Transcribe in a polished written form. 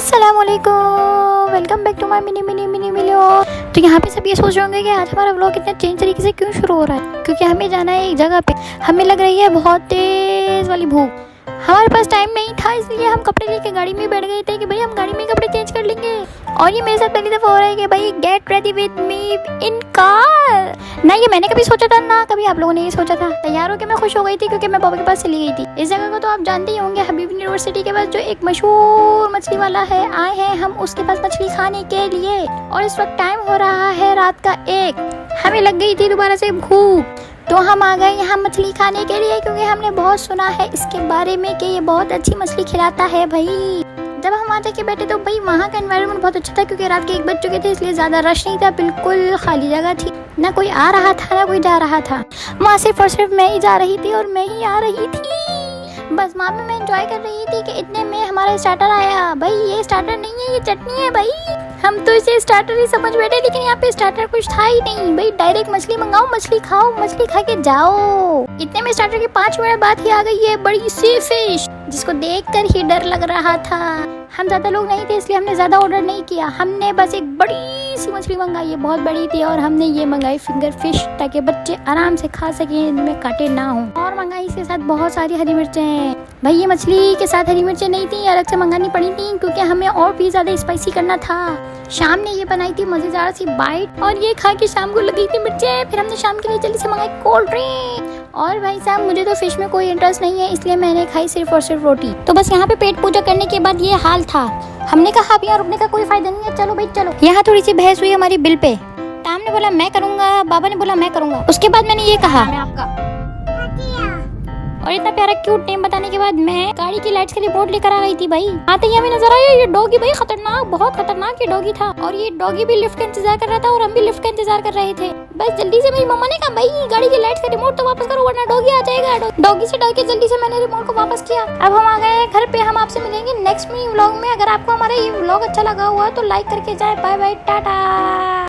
अस्सलामुअलैकुम, welcome back to my mini mini mini Milo. तो यहाँ पे सब ये सोच रहे होंगे कि आज हमारा व्लॉग इतना चेंज तरीके से क्यों शुरू हो रहा है, क्योंकि हमें जाना है एक जगह पे। हमें लग रही है बहुत तेज वाली भूख, हमारे पास टाइम नहीं था, इसलिए हम कपड़े लेके गाड़ी में बैठ गए थे कि भाई हम गाड़ी में कपड़े चेंज कर लेंगे। और ये मेरे साथ पहली दफ़ा हो रहा है कि भाई get ready with me in car. ना ये मैंने कभी सोचा था, ना कभी आप लोगों ने ये सोचा था। तैयार होकर मैं खुश हो गई थी क्योंकि मैं पापा के पास चली गई थी। इस जगह को तो आप जानते ही होंगे, हबीब यूनिवर्सिटी के पास जो एक मशहूर मछली वाला है। आए हैं हम उसके पास मछली खाने के लिए। और इस वक्त टाइम हो रहा है रात का 1। हमें लग गई थी दोबारा से भूख, तो हम आ गए यहाँ मछली खाने के लिए, क्योंकि हमने बहुत सुना है इसके बारे में कि ये बहुत अच्छी मछली खिलाता है भाई। जब हम वहाँ जाके बैठे तो भाई वहाँ का एनवायरनमेंट बहुत अच्छा था, क्योंकि रात के 1 बज चुके थे, इसलिए ज़्यादा रश नहीं था, बिल्कुल खाली जगह थी। ना कोई आ रहा था ना कोई जा रहा था। वहाँ सिर्फ और सिर्फ मैं ही जा रही थी और मैं ही आ रही थी। बस वहाँ में मैं एंजॉय कर रही थी कि इतने में हमारा स्टार्टर आया। भाई ये स्टार्टर नहीं है, ये चटनी है भाई। हम तो इसे स्टार्टर ही समझ बैठे, लेकिन यहाँ पे स्टार्टर कुछ था ही नहीं। भाई डायरेक्ट मछली मंगाओ, मछली खाओ, मछली खा के जाओ। इतने में स्टार्टर के 5 मिनट बाद ही आ गई है बड़ी सी फिश, जिसको देखकर ही डर लग रहा था। हम ज्यादा लोग नहीं थे, इसलिए हमने ज्यादा ऑर्डर नहीं किया। हमने बस एक बड़ी सी मछली मंगाई है, बहुत बड़ी थी। और हमने ये मंगाई फिंगर फिश, ताकि बच्चे आराम से खा सकें, इनमें कांटे ना हो। और मंगाई इसके साथ बहुत सारी हरी मिर्चें। भाई ये मछली के साथ हरी मिर्चें नहीं थी, अलग से मंगानी पड़ी थी, क्योंकि हमें और भी ज्यादा स्पाइसी करना था। शाम ने ये बनाई थी मजेदार सी बाइट, और ये खा के शाम को लगी थी मिर्चें। फिर हमने शाम के लिए जल्दी से मंगाई कोल्ड ड्रिंक। और भाई साहब मुझे तो फिश में कोई इंटरेस्ट नहीं है, इसलिए मैंने खाई सिर्फ और सिर्फ रोटी। तो बस यहाँ पे पेट पूजा करने के बाद ये हाल था। हमने कहा अब यहाँ रुकने का कोई फायदा नहीं है, चलो भाई चलो। यहाँ थोड़ी सी बहस हुई हमारी बिल पे। टाम ने बोला मैं करूंगा, बाबा ने बोला मैं करूंगा। उसके बाद मैंने ये कहा मैं आपका। और इतना प्यारा क्यूट नेम बताने के बाद मैं गाड़ी की लाइट्स का रिमोट लेकर आ गई थी। भाई आते ही हमें नजर आया ये डॉगी, भाई खतरनाक, बहुत खतरनाक ये डॉगी था। और ये डॉगी भी लिफ्ट का इंतजार कर रहा था और हम भी लिफ्ट का इंतजार कर रहे थे। बस जल्दी से मेरी मम्मा ने कहा भाई गाड़ी की लाइट्स का रिमोट तो वापस करो, वरना डॉगी आ जाएगा। डॉगी से डर के जल्दी से मैंने रिमोट को वापस किया। अब हम आ गए घर पे। हम आपसे मिलेंगे नेक्स्ट मिनी व्लॉग में। अगर आपको हमारा ये व्लॉग अच्छा लगा हुआ तो लाइक करके जाए। Bye bye, Tata.